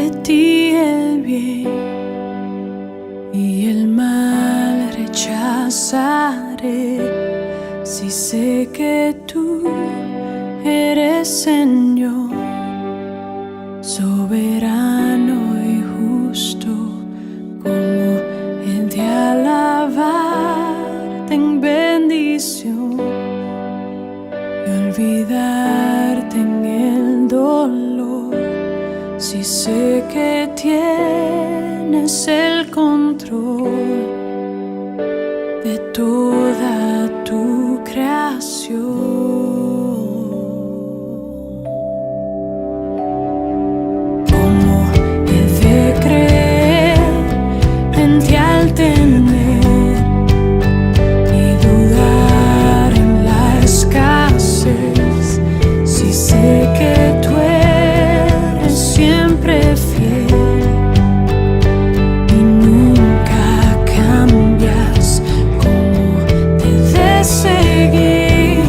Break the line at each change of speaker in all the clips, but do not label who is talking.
prometí el bien y el mal rechazaré. Si sé que tú eres Señor, soberano y justo, como el de alabarte en bendición y olvidarte en el dolor. Si sé que tienes el control de toda tu creación. Al tener y dudar en la escasez, si sé que tú eres siempre fiel y nunca cambias, como te de seguir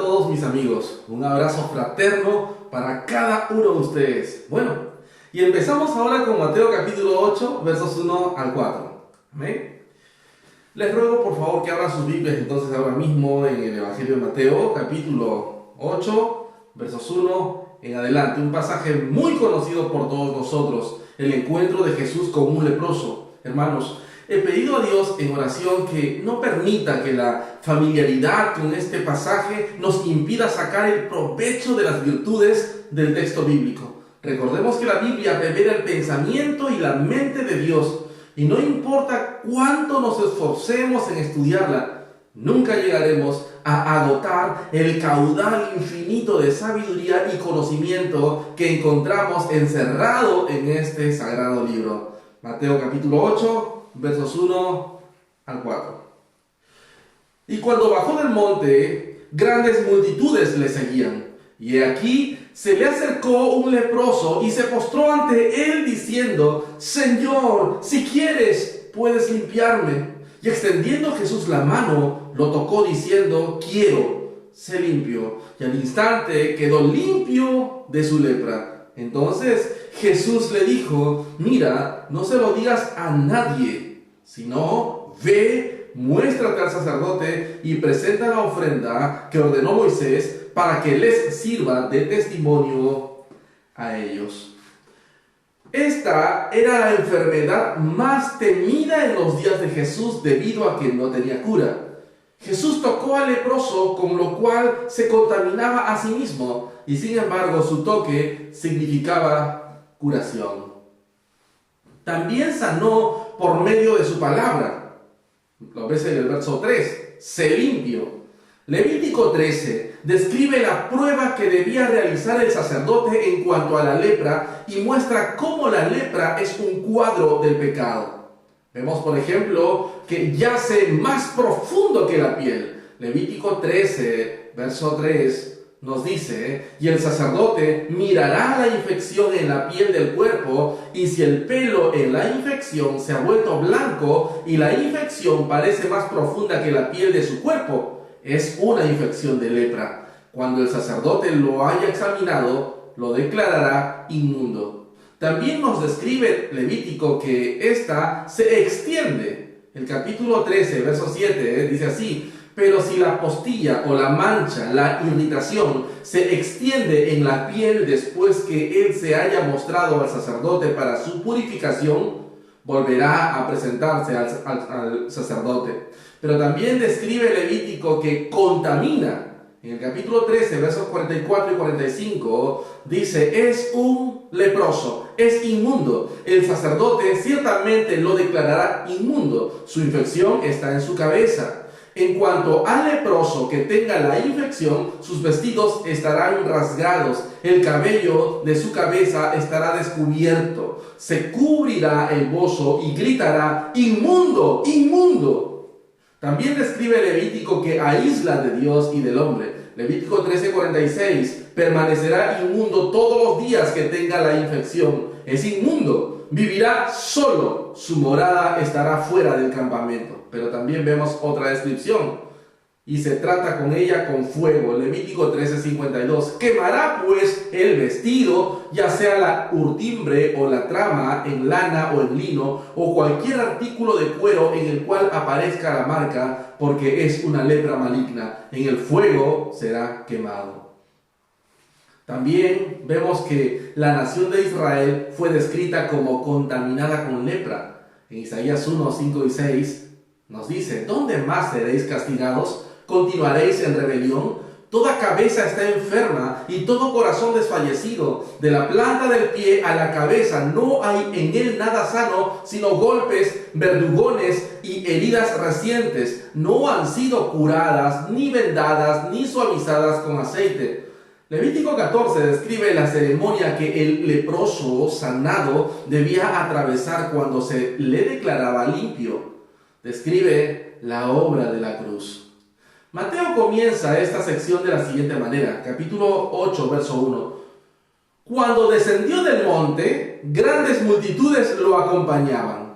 todos mis amigos, un abrazo fraterno para cada uno de ustedes. Bueno, y empezamos ahora con Mateo capítulo 8, versos 1 al 4. Amén. Les ruego por favor que abran sus Biblias entonces ahora mismo en el Evangelio de Mateo capítulo 8, versos 1 en adelante. Un pasaje muy conocido por todos nosotros, el encuentro de Jesús con un leproso. Hermanos, he pedido a Dios en oración que no permita que la familiaridad con este pasaje nos impida sacar el provecho de las virtudes del texto bíblico. Recordemos que la Biblia revela el pensamiento y la mente de Dios, y no importa cuánto nos esforcemos en estudiarla, nunca llegaremos a agotar el caudal infinito de sabiduría y conocimiento que encontramos encerrado en este sagrado libro. Mateo capítulo 8, versos 1 al 4. Y cuando bajó del monte, grandes multitudes le seguían. Y aquí se le acercó un leproso y se postró ante él diciendo: Señor, si quieres, puedes limpiarme. Y extendiendo Jesús la mano, lo tocó diciendo: quiero, sé limpio. Y al instante quedó limpio de su lepra. Entonces Jesús le dijo: mira, no se lo digas a nadie, sino ve, muéstrate al sacerdote y presenta la ofrenda que ordenó Moisés para que les sirva de testimonio a ellos. Esta era la enfermedad más temida en los días de Jesús debido a que no tenía cura. Jesús tocó al leproso, con lo cual se contaminaba a sí mismo, y sin embargo su toque significaba curación. También sanó por medio de su palabra. Lo ves en el verso 3, sé limpio. Levítico 13 describe la prueba que debía realizar el sacerdote en cuanto a la lepra y muestra cómo la lepra es un cuadro del pecado. Vemos, por ejemplo, que yace más profundo que la piel. Levítico 13, verso 3, nos dice: y el sacerdote mirará la infección en la piel del cuerpo, y si el pelo en la infección se ha vuelto blanco y la infección parece más profunda que la piel de su cuerpo, es una infección de lepra. Cuando el sacerdote lo haya examinado, lo declarará inmundo. También nos describe Levítico que esta se extiende. El capítulo 13, verso 7, dice así: pero si la postilla o la mancha, la irritación, se extiende en la piel después que él se haya mostrado al sacerdote para su purificación, volverá a presentarse al sacerdote. Pero también describe Levítico que contamina. En el capítulo 13, versos 44 y 45, dice: es un leproso, es inmundo. El sacerdote ciertamente lo declarará inmundo. Su infección está en su cabeza. En cuanto al leproso que tenga la infección, sus vestidos estarán rasgados, el cabello de su cabeza estará descubierto, se cubrirá el bozo y gritará: inmundo, inmundo. También describe Levítico que aísla de Dios y del hombre. Levítico 13:46, permanecerá inmundo todos los días que tenga la infección. Es inmundo, vivirá solo, su morada estará fuera del campamento. Pero también vemos otra descripción, y se trata con ella con fuego. Levítico 13:52, quemará pues el vestido, ya sea la urdimbre o la trama en lana o en lino, o cualquier artículo de cuero en el cual aparezca la marca, porque es una lepra maligna. En el fuego será quemado. También vemos que la nación de Israel fue descrita como contaminada con lepra. En Isaías 1, 5 y 6 nos dice: ¿dónde más seréis castigados? ¿Continuaréis en rebelión? Toda cabeza está enferma y todo corazón desfallecido. De la planta del pie a la cabeza no hay en él nada sano, sino golpes, verdugones y heridas recientes. No han sido curadas, ni vendadas, ni suavizadas con aceite. Levítico 14 describe la ceremonia que el leproso sanado debía atravesar cuando se le declaraba limpio. Describe la obra de la cruz. Mateo comienza esta sección de la siguiente manera, capítulo 8, verso 1. Cuando descendió del monte, grandes multitudes lo acompañaban.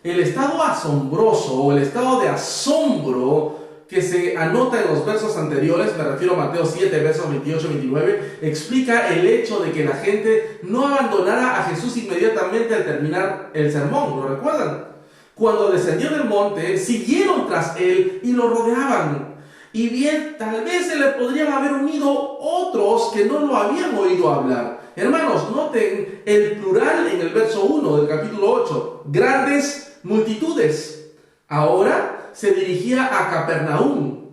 El estado asombroso o el estado de asombro que se anota en los versos anteriores, me refiero a Mateo 7, versos 28 y 29, explica el hecho de que la gente no abandonara a Jesús inmediatamente al terminar el sermón. ¿Lo recuerdan? Cuando descendió del monte, siguieron tras él y lo rodeaban. Y bien, tal vez se le podrían haber unido otros que no lo habían oído hablar. Hermanos, noten el plural en el verso 1 del capítulo 8. Grandes multitudes. Ahora se dirigía a Capernaum.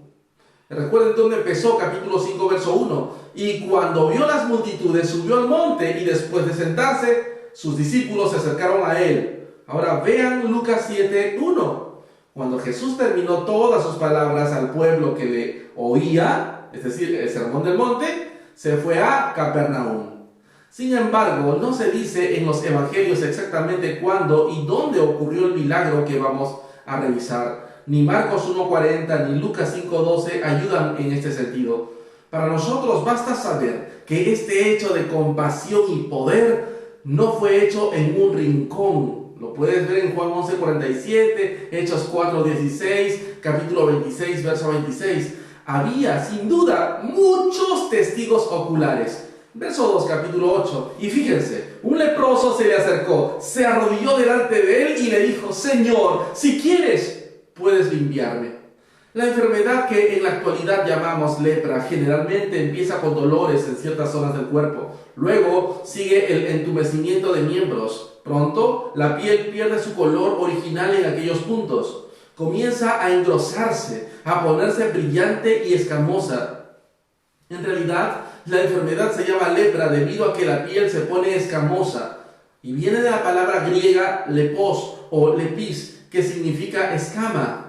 Recuerden dónde empezó, capítulo 5, verso 1. Y cuando vio las multitudes, subió al monte y después de sentarse, sus discípulos se acercaron a él. Ahora vean Lucas 7, 1. Cuando Jesús terminó todas sus palabras al pueblo que le oía, es decir, el sermón del monte, se fue a Capernaum. Sin embargo, no se dice en los evangelios exactamente cuándo y dónde ocurrió el milagro que vamos a revisar. Ni Marcos 1:40 ni Lucas 5:12 ayudan en este sentido. Para nosotros basta saber que este hecho de compasión y poder no fue hecho en un rincón. Lo puedes ver en Juan 11:47, Hechos 4:16, capítulo 26, verso 26. Había, sin duda, muchos testigos oculares. Verso 2, capítulo 8. Y fíjense, un leproso se le acercó, se arrodilló delante de él y le dijo: Señor, si quieres, puedes limpiarme. La enfermedad que en la actualidad llamamos lepra generalmente empieza con dolores en ciertas zonas del cuerpo. Luego sigue el entumecimiento de miembros. Pronto, la piel pierde su color original en aquellos puntos. Comienza a engrosarse, a ponerse brillante y escamosa. En realidad, la enfermedad se llama lepra debido a que la piel se pone escamosa. Y viene de la palabra griega lepos o lepis, que significa escama.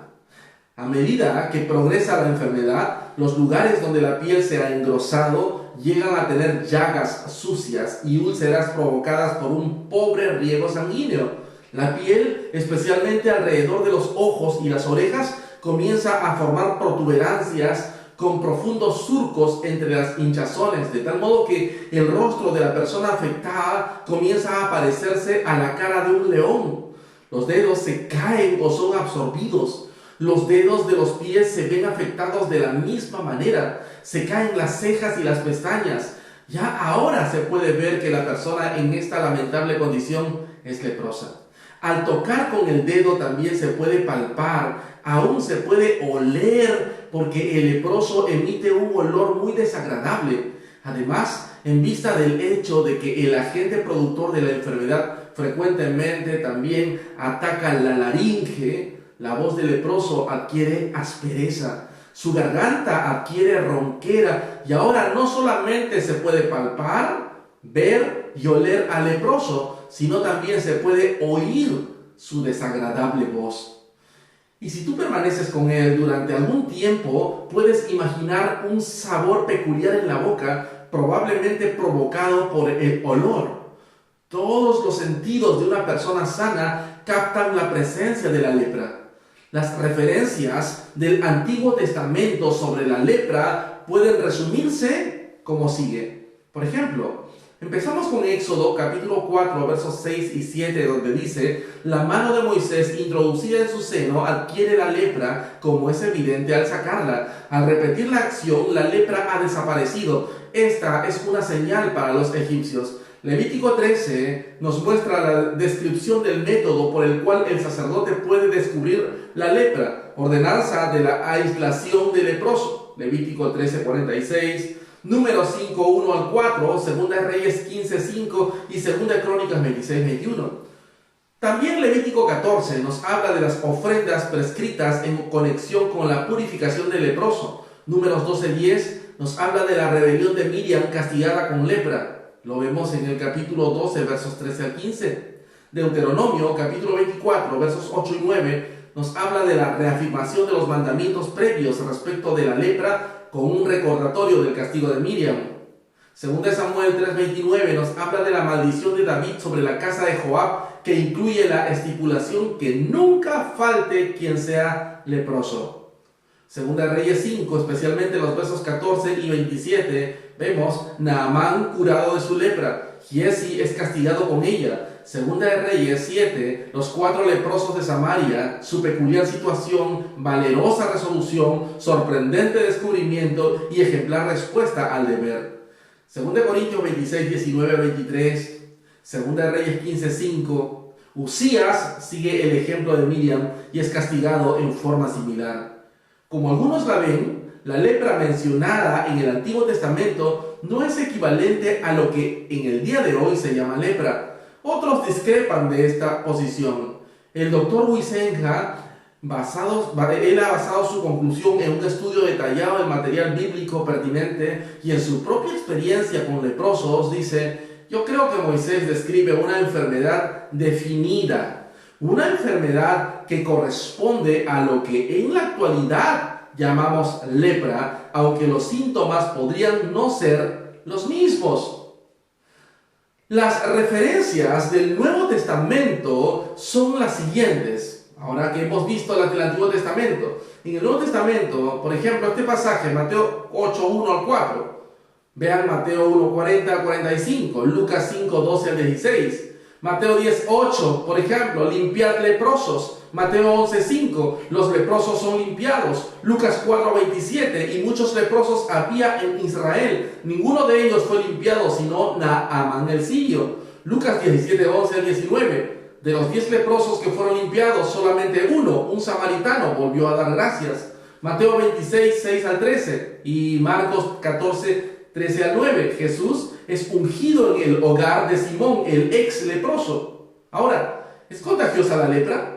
A medida que progresa la enfermedad, los lugares donde la piel se ha engrosado llegan a tener llagas sucias y úlceras provocadas por un pobre riego sanguíneo. La piel, especialmente alrededor de los ojos y las orejas, comienza a formar protuberancias con profundos surcos entre las hinchazones, de tal modo que el rostro de la persona afectada comienza a parecerse a la cara de un león. Los dedos se caen o son absorbidos. Los dedos de los pies se ven afectados de la misma manera. Se caen las cejas y las pestañas. Ya ahora se puede ver que la persona en esta lamentable condición es leprosa. Al tocar con el dedo también se puede palpar, aún se puede oler, porque el leproso emite un olor muy desagradable. Además, en vista del hecho de que el agente productor de la enfermedad frecuentemente también ataca la laringe, la voz del leproso adquiere aspereza, su garganta adquiere ronquera y ahora no solamente se puede palpar, ver y oler al leproso, sino también se puede oír su desagradable voz. Y si tú permaneces con él durante algún tiempo, puedes imaginar un sabor peculiar en la boca, probablemente provocado por el olor. Todos los sentidos de una persona sana captan la presencia de la lepra. Las referencias del Antiguo Testamento sobre la lepra pueden resumirse como sigue. Por ejemplo, empezamos con Éxodo capítulo 4, versos 6 y 7, donde dice: la mano de Moisés introducida en su seno adquiere la lepra, como es evidente al sacarla. Al repetir la acción, la lepra ha desaparecido. Esta es una señal para los egipcios. Levítico 13 nos muestra la descripción del método por el cual el sacerdote puede descubrir la lepra. Ordenanza de la aislación del leproso. Levítico 13:46. Números 5:1 al 4. Segunda de Reyes 15:5 y Segunda de Crónicas 26:21. También Levítico 14 nos habla de las ofrendas prescritas en conexión con la purificación del leproso. Números 12:10 nos habla de la rebelión de Miriam castigada con lepra. Lo vemos en el capítulo 12, versos 13 al 15. Deuteronomio, capítulo 24, versos 8 y 9, nos habla de la reafirmación de los mandamientos previos respecto de la lepra con un recordatorio del castigo de Miriam. Segunda de Samuel 3:29 nos habla de la maldición de David sobre la casa de Joab, que incluye la estipulación que nunca falte quien sea leproso. Segunda de Reyes 5, especialmente los versos 14 y 27, vemos Naamán curado de su lepra. Giesi es castigado con ella. Segunda de Reyes 7, los 4 leprosos de Samaria, su peculiar situación, valerosa resolución, sorprendente descubrimiento y ejemplar respuesta al deber. Segunda de Corintios 26, 19, 23, Segunda de Reyes 15, 5. Usías sigue el ejemplo de Miriam y es castigado en forma similar. Como algunos la ven, la lepra mencionada en el Antiguo Testamento no es equivalente a lo que en el día de hoy se llama lepra. Otros discrepan de esta posición. El doctor Huizenga, él ha basado su conclusión en un estudio detallado del material bíblico pertinente y en su propia experiencia con leprosos, dice: yo creo que Moisés describe una enfermedad definida, una enfermedad que corresponde a lo que en la actualidad llamamos lepra, aunque los síntomas podrían no ser los mismos. Las referencias del Nuevo Testamento son las siguientes. Ahora que hemos visto las del Antiguo Testamento, en el Nuevo Testamento, por ejemplo, este pasaje, Mateo 8, 1 al 4, vean Mateo 1, 40 al 45, Lucas 5, 12 al 16, Mateo 10, 8, por ejemplo, limpiad leprosos, Mateo 11, 5, los leprosos son limpiados, Lucas 4, 27, y muchos leprosos había en Israel, ninguno de ellos fue limpiado sino Naamán el sirio, Lucas 17, 11 al 19, de los 10 leprosos que fueron limpiados, solamente uno, un samaritano, volvió a dar gracias, Mateo 26, 6 al 13, y Marcos 14, 13 al 9, Jesús es ungido en el hogar de Simón, el ex leproso. Ahora, ¿es contagiosa la lepra?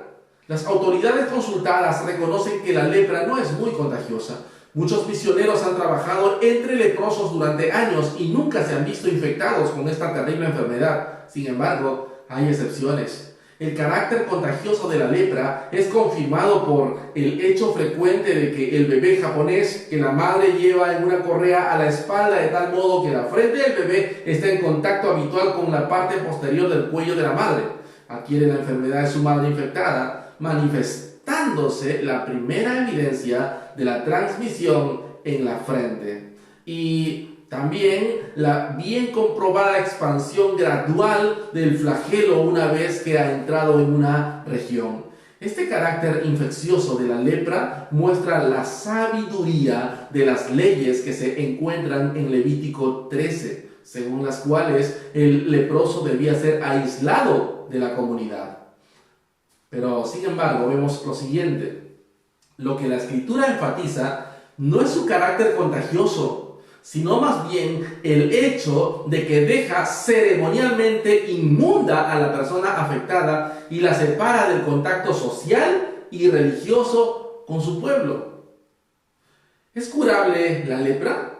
Las autoridades consultadas reconocen que la lepra no es muy contagiosa. Muchos misioneros han trabajado entre leprosos durante años y nunca se han visto infectados con esta terrible enfermedad. Sin embargo, hay excepciones. El carácter contagioso de la lepra es confirmado por el hecho frecuente de que el bebé japonés que la madre lleva en una correa a la espalda de tal modo que la frente del bebé está en contacto habitual con la parte posterior del cuello de la madre. Adquiere la enfermedad de su madre infectada, manifestándose la primera evidencia de la transmisión en la frente. Y también la bien comprobada expansión gradual del flagelo una vez que ha entrado en una región. Este carácter infeccioso de la lepra muestra la sabiduría de las leyes que se encuentran en Levítico 13, según las cuales el leproso debía ser aislado de la comunidad. Pero, sin embargo, vemos lo siguiente. Lo que la Escritura enfatiza no es su carácter contagioso, sino más bien el hecho de que deja ceremonialmente inmunda a la persona afectada y la separa del contacto social y religioso con su pueblo. ¿Es curable la lepra?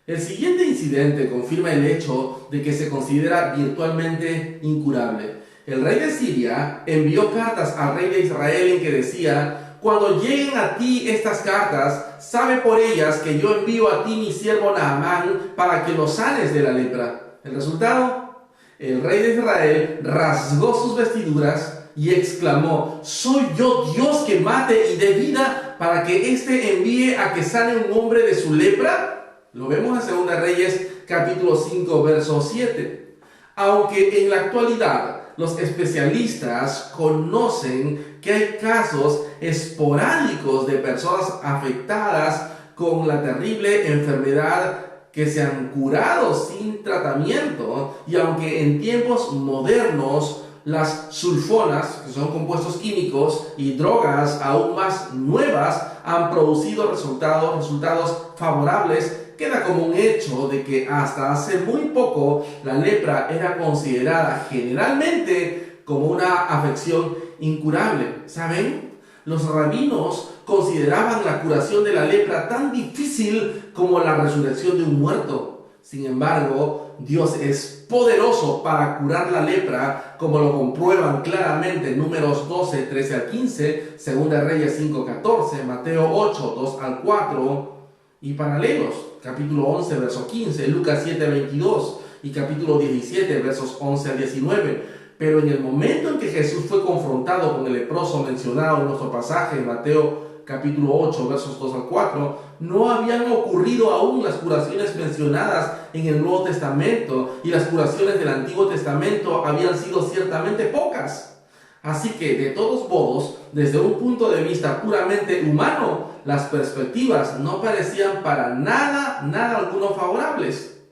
El siguiente incidente confirma el hecho de que se considera virtualmente incurable. El rey de Siria envió cartas al rey de Israel en que decía: cuando lleguen a ti estas cartas, sabe por ellas que yo envío a ti mi siervo Naamán para que lo sanes de la lepra. El resultado: el rey de Israel rasgó sus vestiduras y exclamó: ¿soy yo Dios que mate y dé vida para que éste envíe a que sane un hombre de su lepra? Lo vemos en 2 Reyes capítulo 5 verso 7. Aunque en la actualidad los especialistas conocen que hay casos esporádicos de personas afectadas con la terrible enfermedad que se han curado sin tratamiento, y aunque en tiempos modernos las sulfonas, que son compuestos químicos, y drogas aún más nuevas han producido resultados favorables, queda como un hecho de que hasta hace muy poco la lepra era considerada generalmente como una afección incurable. ¿Saben? Los rabinos consideraban la curación de la lepra tan difícil como la resurrección de un muerto. Sin embargo, Dios es poderoso para curar la lepra, como lo comprueban claramente Números 12, 13 al 15, 2 Reyes 5, 14, Mateo 8, 2 al 4 y paralelos. Capítulo 11, verso 15, Lucas 7, 22 y capítulo 17, versos 11 al 19. Pero en el momento en que Jesús fue confrontado con el leproso mencionado en nuestro pasaje, Mateo capítulo 8, versos 2 al 4, no habían ocurrido aún las curaciones mencionadas en el Nuevo Testamento, y las curaciones del Antiguo Testamento habían sido ciertamente pocas. Así que, de todos modos, desde un punto de vista puramente humano, las perspectivas no parecían para nada alguno favorables.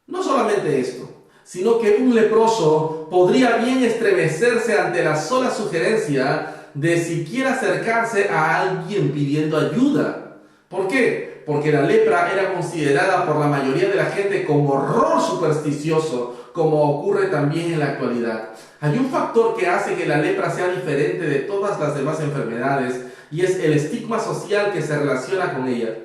No solamente esto, sino que un leproso podría bien estremecerse ante la sola sugerencia de siquiera acercarse a alguien pidiendo ayuda. ¿Por qué? Porque la lepra era considerada por la mayoría de la gente como horror supersticioso, como ocurre también en la actualidad. Hay un factor que hace que la lepra sea diferente de todas las demás enfermedades, y es el estigma social que se relaciona con ella.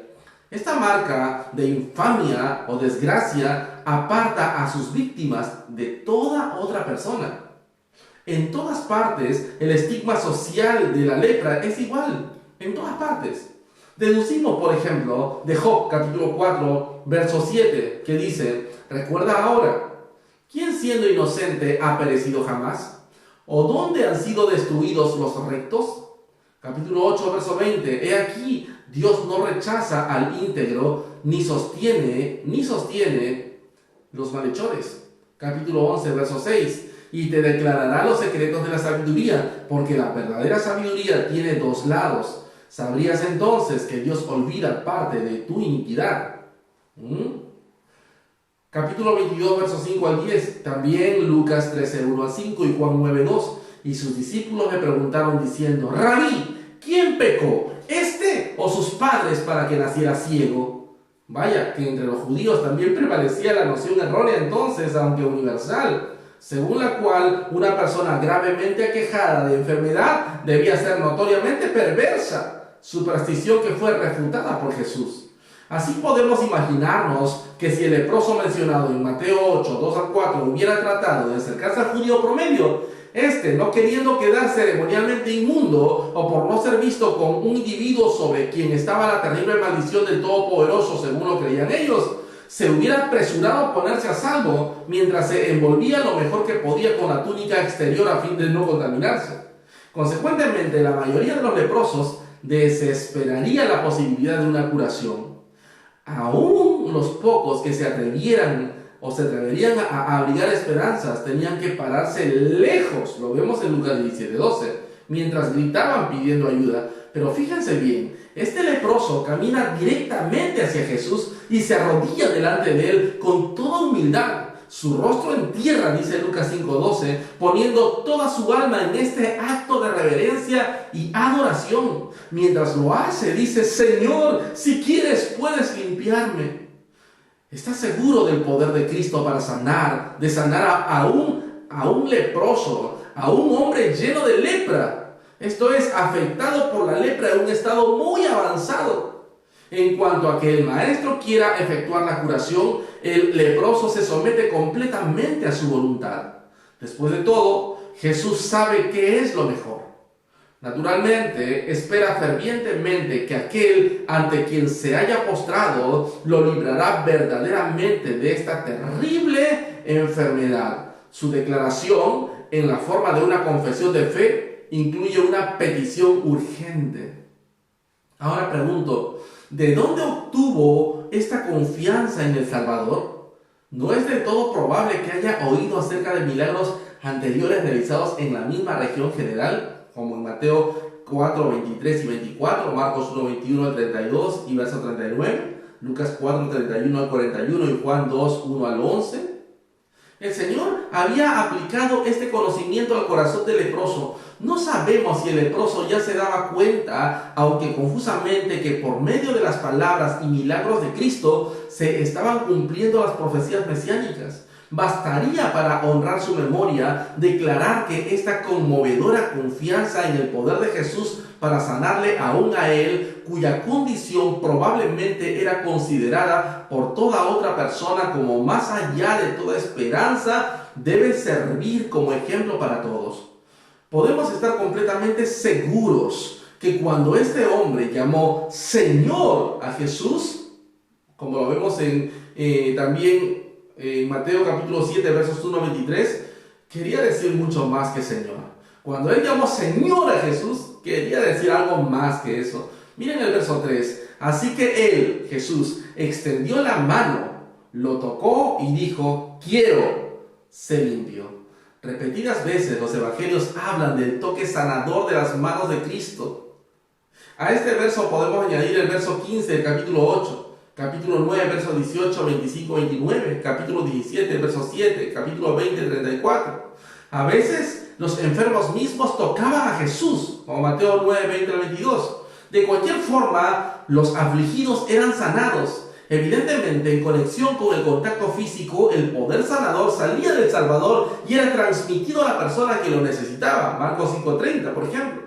Esta marca de infamia o desgracia aparta a sus víctimas de toda otra persona. En todas partes, el estigma social de la lepra es igual, en todas partes. Deducimos, por ejemplo, de Job, capítulo 4, verso 7, que dice: recuerda ahora, ¿quién siendo inocente ha perecido jamás? ¿O dónde han sido destruidos los rectos? Capítulo 8, verso 20, he aquí, Dios no rechaza al íntegro, ni sostiene los malhechores. Capítulo 11, verso 6, y te declarará los secretos de la sabiduría, porque la verdadera sabiduría tiene dos lados. Sabrías entonces que Dios olvida parte de tu iniquidad. Capítulo 22, versos 5 al 10. También Lucas 13, 1 al 5 y Juan 9, 2. Y sus discípulos le preguntaron diciendo: Rabí, ¿quién pecó, este o sus padres, para que naciera ciego? Vaya, que entre los judíos también prevalecía la noción errónea entonces, aunque universal, según la cual una persona gravemente aquejada de enfermedad debía ser notoriamente perversa, superstición que fue refutada por Jesús. Así podemos imaginarnos que si el leproso mencionado en Mateo 8, 2 al 4 hubiera tratado de acercarse al judío promedio, no queriendo quedar ceremonialmente inmundo o por no ser visto con un individuo sobre quien estaba la terrible maldición del Todopoderoso, según lo creían ellos, se hubiera apresurado a ponerse a salvo mientras se envolvía lo mejor que podía con la túnica exterior a fin de no contaminarse. Consecuentemente, la mayoría de los leprosos desesperaría la posibilidad de una curación. Aún los pocos que se atreverían a abrigar esperanzas tenían que pararse lejos, lo vemos en Lucas 17, 12, mientras gritaban pidiendo ayuda. Pero fíjense bien, este leproso camina directamente hacia Jesús y se arrodilla delante de él con toda humildad, su rostro en tierra, dice Lucas 5:12, poniendo toda su alma en este acto de reverencia y adoración. Mientras lo hace, dice: Señor, si quieres puedes limpiarme. ¿Estás seguro del poder de Cristo para sanar a un leproso, a un hombre lleno de lepra? Esto es, afectado por la lepra en un estado muy avanzado. En cuanto a que el maestro quiera efectuar la curación, el leproso se somete completamente a su voluntad. Después de todo, Jesús sabe qué es lo mejor. Naturalmente, espera fervientemente que aquel ante quien se haya postrado lo librará verdaderamente de esta terrible enfermedad. Su declaración, en la forma de una confesión de fe, incluye una petición urgente. Ahora pregunto, ¿de dónde obtuvo esta confianza en el Salvador? ¿No es del todo probable que haya oído acerca de milagros anteriores realizados en la misma región general, como en Mateo 4, 23 y 24, Marcos 1, 21 al 32 y verso 39, Lucas 4, 31 al 41 y Juan 2, 1 al 11? El Señor había aplicado este conocimiento al corazón del leproso. No sabemos si el leproso ya se daba cuenta, aunque confusamente, que por medio de las palabras y milagros de Cristo se estaban cumpliendo las profecías mesiánicas. Bastaría para honrar su memoria declarar que esta conmovedora confianza en el poder de Jesús para sanarle aún a él, cuya condición probablemente era considerada por toda otra persona como más allá de toda esperanza, debe servir como ejemplo para todos. Podemos estar completamente seguros que cuando este hombre llamó Señor a Jesús, como lo vemos también en Mateo capítulo 7, versos 1 a 23, quería decir mucho más que Señor. Cuando él llamó Señor a Jesús, quería decir algo más que eso. Miren el verso 3. Así que él, Jesús, extendió la mano, lo tocó y dijo, quiero, sé limpio. Repetidas veces los evangelios hablan del toque sanador de las manos de Cristo. A este verso podemos añadir el verso 15 del capítulo 8, capítulo 9, versos 18, 25, 29, capítulo 17, verso 7, capítulo 20, 34. A veces los enfermos mismos tocaban a Jesús, como Mateo 9, 20 al 22. De cualquier forma, los afligidos eran sanados. Evidentemente, en conexión con el contacto físico, el poder sanador salía del Salvador y era transmitido a la persona que lo necesitaba. Marcos 5:30, por ejemplo.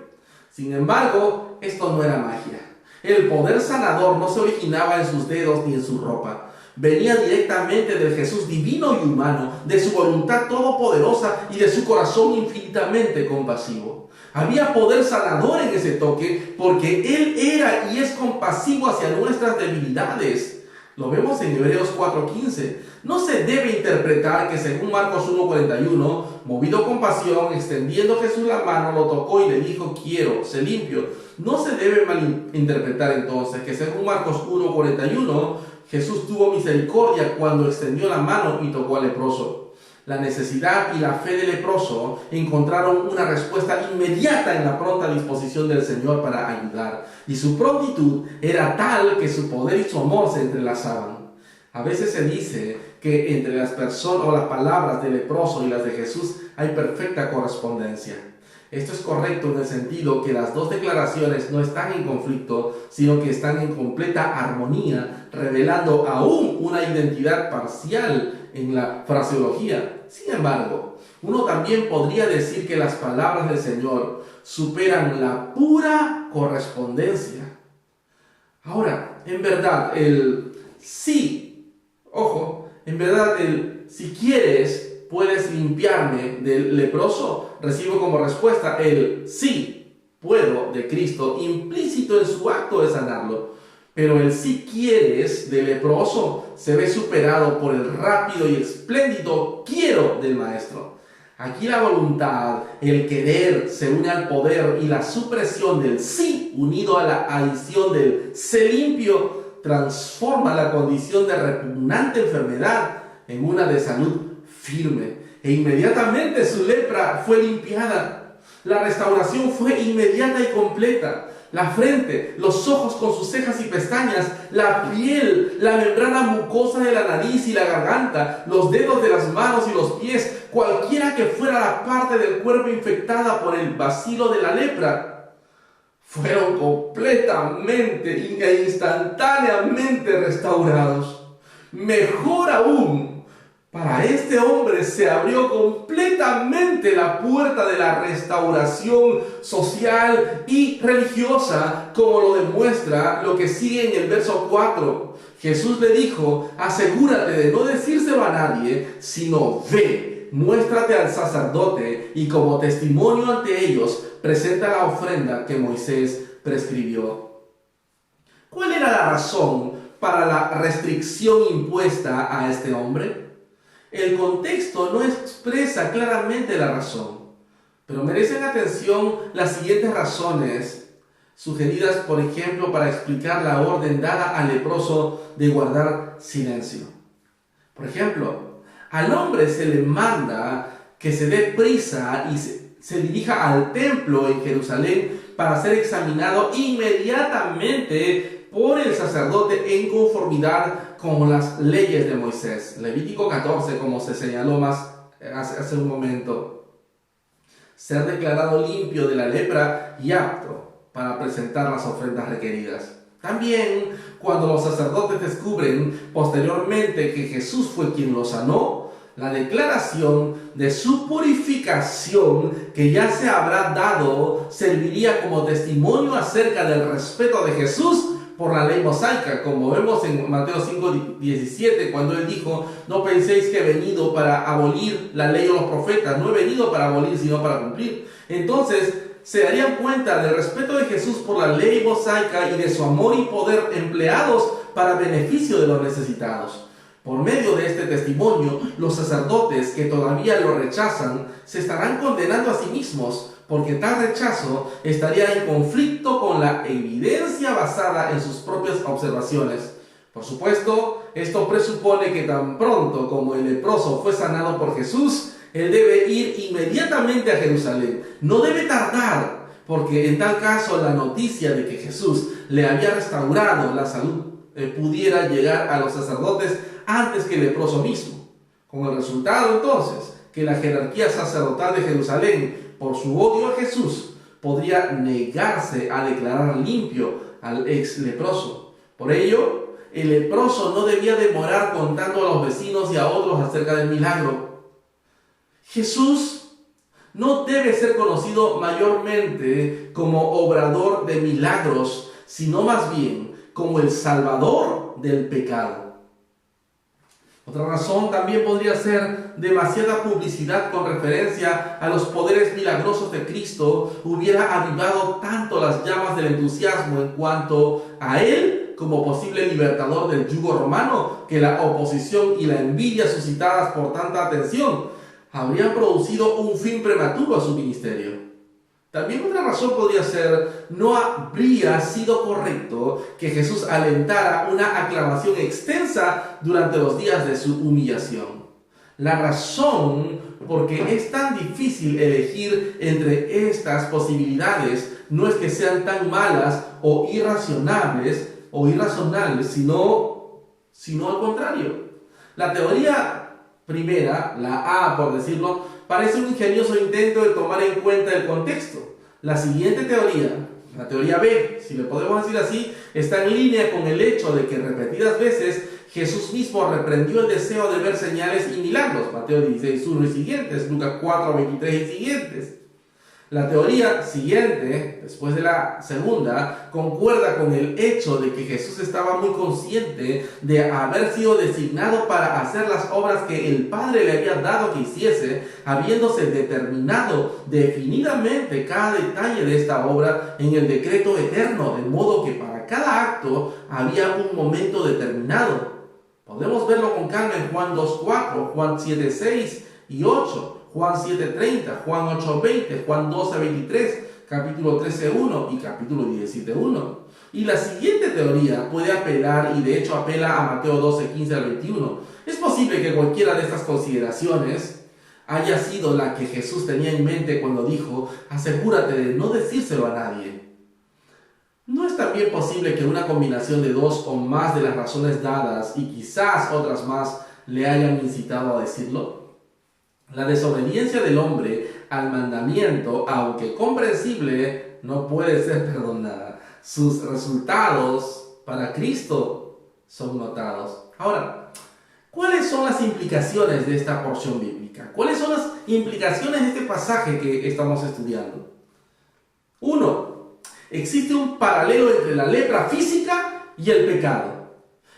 Sin embargo, esto no era magia. El poder sanador no se originaba en sus dedos ni en su ropa. Venía directamente del Jesús divino y humano, de su voluntad todopoderosa y de su corazón infinitamente compasivo. Había poder sanador en ese toque porque Él era y es compasivo hacia nuestras debilidades. Lo vemos en Hebreos 4:15. No se debe interpretar que según Marcos 1:41, movido a compasión, extendiendo Jesús la mano, lo tocó y le dijo, quiero, sé limpio. No se debe malinterpretar entonces que según Marcos 1:41, Jesús tuvo misericordia cuando extendió la mano y tocó al leproso. La necesidad y la fe del leproso encontraron una respuesta inmediata en la pronta disposición del Señor para ayudar. Y su prontitud era tal que su poder y su amor se entrelazaban. A veces se dice que entre las personas o las palabras del leproso y las de Jesús hay perfecta correspondencia. Esto es correcto en el sentido que las dos declaraciones no están en conflicto, sino que están en completa armonía, revelando aún una identidad parcial en la fraseología. Sin embargo, uno también podría decir que las palabras del Señor superan la pura correspondencia. Ahora, en verdad, el sí, ojo, en verdad el si quieres puedes limpiarme del leproso, recibo como respuesta el sí puedo de Cristo, implícito en su acto de sanarlo. Pero el si quieres del leproso se ve superado por el rápido y espléndido quiero del Maestro. Aquí la voluntad, el querer, se une al poder y la supresión del sí unido a la adición del sé limpio transforma la condición de repugnante enfermedad en una de salud firme. E inmediatamente su lepra fue limpiada. La restauración fue inmediata y completa. La frente, los ojos con sus cejas y pestañas, la piel, la membrana mucosa de la nariz y la garganta, los dedos de las manos y los pies, cualquiera que fuera la parte del cuerpo infectada por el bacilo de la lepra, fueron completamente e instantáneamente restaurados. Mejor aún, para este hombre se abrió completamente la puerta de la restauración social y religiosa, como lo demuestra lo que sigue en el verso 4. Jesús le dijo, asegúrate de no decírselo a nadie, sino ve, muéstrate al sacerdote y como testimonio ante ellos, presenta la ofrenda que Moisés prescribió. ¿Cuál era la razón para la restricción impuesta a este hombre? El contexto no expresa claramente la razón, pero merecen atención las siguientes razones sugeridas, por ejemplo, para explicar la orden dada al leproso de guardar silencio. Por ejemplo, al hombre se le manda que se dé prisa y se dirija al templo en Jerusalén para ser examinado inmediatamente por el sacerdote en conformidad con las leyes de Moisés. Levítico 14, como se señaló más hace un momento. Ser declarado limpio de la lepra y apto para presentar las ofrendas requeridas. También, cuando los sacerdotes descubren posteriormente que Jesús fue quien lo sanó, la declaración de su purificación que ya se habrá dado serviría como testimonio acerca del respeto de Jesús por la ley mosaica, como vemos en Mateo 5:17, cuando él dijo, no penséis que he venido para abolir la ley o los profetas, no he venido para abolir, sino para cumplir. Entonces, se darían cuenta del respeto de Jesús por la ley mosaica y de su amor y poder empleados para beneficio de los necesitados. Por medio de este testimonio, los sacerdotes que todavía lo rechazan se estarán condenando a sí mismos, porque tal rechazo estaría en conflicto con la evidencia basada en sus propias observaciones. Por supuesto, esto presupone que tan pronto como el leproso fue sanado por Jesús, él debe ir inmediatamente a Jerusalén. No debe tardar, porque en tal caso la noticia de que Jesús le había restaurado la salud pudiera llegar a los sacerdotes antes que el leproso mismo. Con el resultado entonces que la jerarquía sacerdotal de Jerusalén, por su odio a Jesús, podría negarse a declarar limpio al ex leproso. Por ello, el leproso no debía demorar contando a los vecinos y a otros acerca del milagro. Jesús no debe ser conocido mayormente como obrador de milagros, sino más bien como el salvador del pecado. Otra razón también podría ser demasiada publicidad con referencia a los poderes milagrosos de Cristo hubiera avivado tanto las llamas del entusiasmo en cuanto a Él como posible libertador del yugo romano, que la oposición y la envidia suscitadas por tanta atención habrían producido un fin prematuro a su ministerio. También otra razón podría ser, no habría sido correcto que Jesús alentara una aclamación extensa durante los días de su humillación. La razón por qué es tan difícil elegir entre estas posibilidades no es que sean tan malas o irrazonables, sino al contrario. La teoría primera, la A por decirlo, parece un ingenioso intento de tomar en cuenta el contexto. La siguiente teoría, la teoría B, si le podemos decir así, está en línea con el hecho de que repetidas veces Jesús mismo reprendió el deseo de ver señales y milagros. Mateo 16:1 y siguientes, Lucas 4:23 y siguientes. La teoría siguiente, después de la segunda, concuerda con el hecho de que Jesús estaba muy consciente de haber sido designado para hacer las obras que el Padre le había dado que hiciese, habiéndose determinado definidamente cada detalle de esta obra en el decreto eterno, de modo que para cada acto había un momento determinado. Podemos verlo con calma en Juan 2:4, Juan 7:6 y 8. Juan 7:30, Juan 8:20, Juan 12:23, capítulo 13:1 y capítulo 17:1. Y la siguiente teoría puede apelar, y de hecho apela a Mateo 12:15 al 21. Es posible que cualquiera de estas consideraciones haya sido la que Jesús tenía en mente cuando dijo: asegúrate de no decírselo a nadie. ¿No es también posible que una combinación de dos o más de las razones dadas, y quizás otras más, le hayan incitado a decirlo? La desobediencia del hombre al mandamiento, aunque comprensible, no puede ser perdonada. Sus resultados para Cristo son notados. Ahora, ¿cuáles son las implicaciones de esta porción bíblica? ¿Cuáles son las implicaciones de este pasaje que estamos estudiando? 1. Existe un paralelo entre la lepra física y el pecado.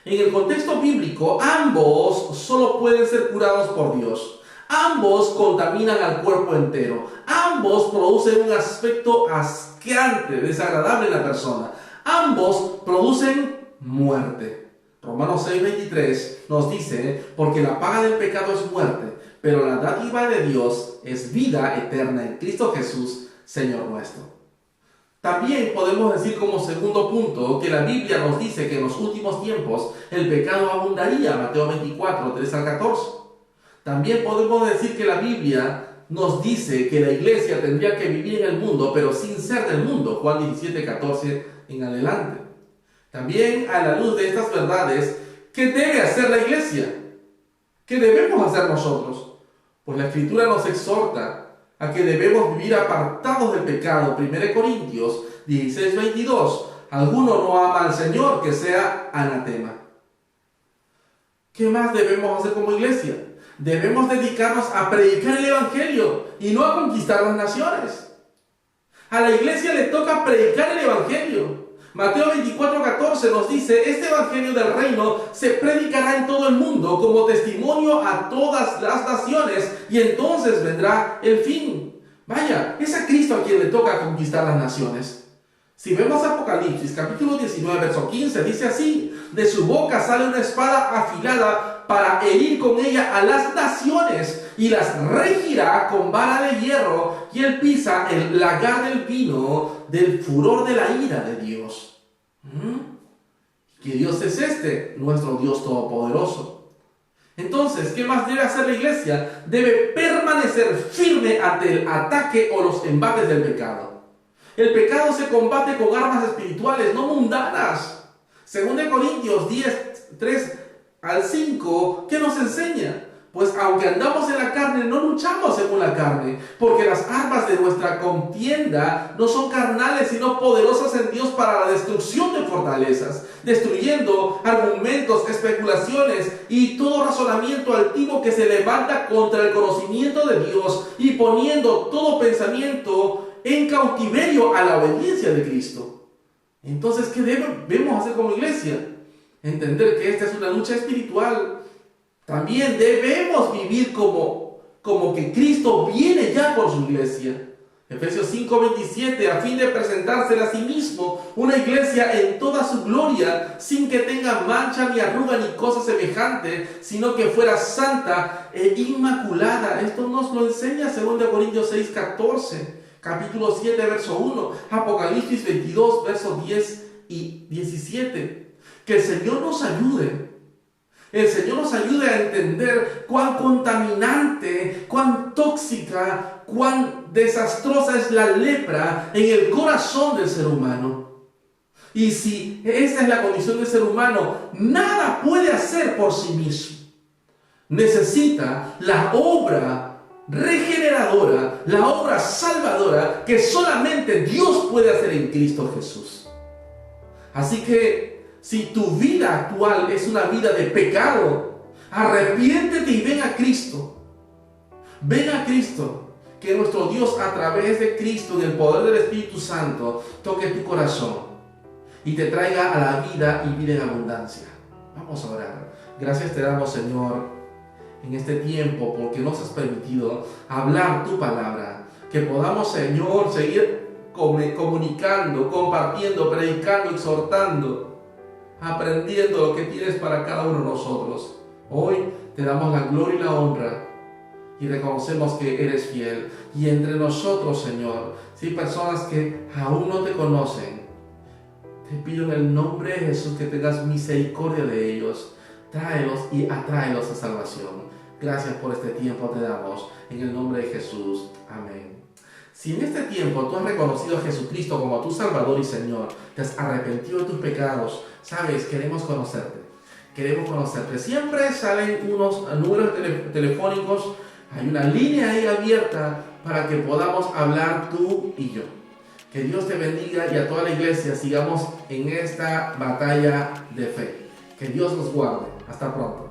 En el contexto bíblico, ambos solo pueden ser curados por Dios. Ambos contaminan al cuerpo entero. Ambos producen un aspecto asqueante, desagradable en la persona. Ambos producen muerte. Romanos 6:23 nos dice: porque la paga del pecado es muerte, pero la dádiva de Dios es vida eterna en Cristo Jesús, Señor nuestro. También podemos decir como segundo punto que la Biblia nos dice que en los últimos tiempos el pecado abundaría. Mateo 24:3 al 14. También podemos decir que la Biblia nos dice que la iglesia tendría que vivir en el mundo, pero sin ser del mundo. Juan 17:14 en adelante. También, a la luz de estas verdades, ¿qué debe hacer la iglesia? ¿Qué debemos hacer nosotros? Pues la Escritura nos exhorta a que debemos vivir apartados del pecado. 1 Corintios 16:22. Alguno no ama al Señor, que sea anatema. ¿Qué más debemos hacer como iglesia? Debemos dedicarnos a predicar el Evangelio y no a conquistar las naciones. A la iglesia le toca predicar el Evangelio. Mateo 24:14 nos dice: este Evangelio del reino se predicará en todo el mundo como testimonio a todas las naciones, y entonces vendrá el fin. Vaya, es a Cristo a quien le toca conquistar las naciones. Si vemos Apocalipsis capítulo 19 verso 15, dice así: de su boca sale una espada afilada para herir con ella a las naciones y las regirá con vara de hierro, y él pisa el lagar del vino del furor de la ira de Dios. ¿Qué Dios es este? Nuestro Dios todopoderoso. Entonces, ¿qué más debe hacer la iglesia? Debe permanecer firme ante el ataque o los embates del pecado. El pecado se combate con armas espirituales, no mundanas. 2 Corintios 10, 3 al 5, ¿qué nos enseña? Pues aunque andamos en la carne, no luchamos según la carne, porque las armas de nuestra contienda no son carnales, sino poderosas en Dios para la destrucción de fortalezas, destruyendo argumentos, especulaciones y todo razonamiento altivo que se levanta contra el conocimiento de Dios, y poniendo todo pensamiento en cautiverio a la obediencia de Cristo. Entonces, ¿qué debemos hacer como iglesia? Entender que esta es una lucha espiritual. También debemos vivir como que Cristo viene ya por su iglesia. Efesios 5:27, a fin de presentársela a sí mismo una iglesia en toda su gloria, sin que tenga mancha ni arruga ni cosa semejante, sino que fuera santa e inmaculada. Esto nos lo enseña 2 Corintios 6:14, capítulo 7, verso 1, Apocalipsis 22, versos 10 y 17. Que el Señor nos ayude. El Señor nos ayude a entender cuán contaminante, cuán tóxica, cuán desastrosa es la lepra en el corazón del ser humano. Y si esta es la condición del ser humano, nada puede hacer por sí mismo. Necesita la obra regeneradora, la obra salvadora que solamente Dios puede hacer en Cristo Jesús. Así que si tu vida actual es una vida de pecado, arrepiéntete y ven a Cristo. Ven a Cristo. Que nuestro Dios, a través de Cristo, en el poder del Espíritu Santo, toque tu corazón y te traiga a la vida y vida en abundancia. Vamos a orar. Gracias te damos, Señor, en este tiempo, porque nos has permitido hablar tu palabra. Que podamos, Señor, seguir comunicando, compartiendo, predicando, exhortando, aprendiendo lo que tienes para cada uno de nosotros. Hoy te damos la gloria y la honra y reconocemos que eres fiel. Y entre nosotros, Señor, si hay personas que aún no te conocen, te pido en el nombre de Jesús que tengas misericordia de ellos. Tráelos y atráelos a salvación. Gracias por este tiempo te damos, en el nombre de Jesús. Amén. Si en este tiempo tú has reconocido a Jesucristo como tu Salvador y Señor, te has arrepentido de tus pecados, sabes, queremos conocerte. Queremos conocerte. Siempre salen unos números telefónicos, hay una línea ahí abierta para que podamos hablar tú y yo. Que Dios te bendiga y a toda la iglesia sigamos en esta batalla de fe. Que Dios nos guarde. Hasta pronto.